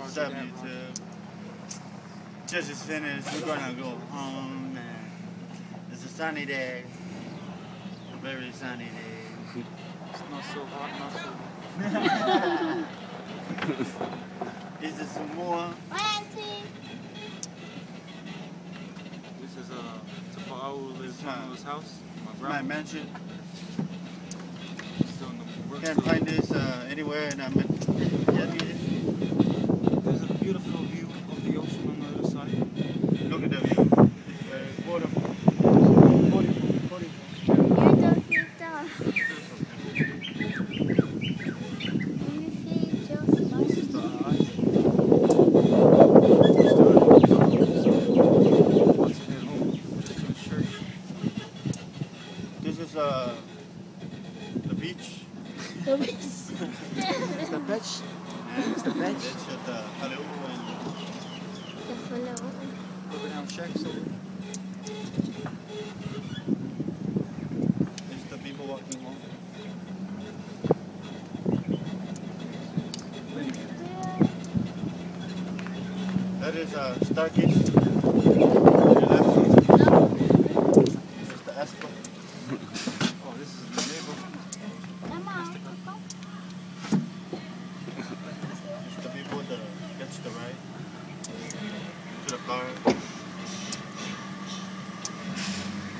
What's up, YouTube? Just finished. We're gonna go home, and it's a sunny day. A very sunny day. It's not so hot, not so. Is there some more? This is Tapa'au's house. My My grandma. mansion. Still in the work. Can't find this anywhere in There's a beautiful view of the ocean on the other side. Look at the view. It's very beautiful. This is the beach. The beach. It's the beach. It's the beach. It's at the Haleu and The flow. Abraham Shacks over. it's the people walking home. That is Stargaze. To your left. This is the Esco. Oh, this is the neighbor. It's the people that gets the ride to the car.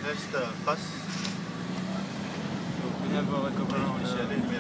That's the bus. We have like a Shut it.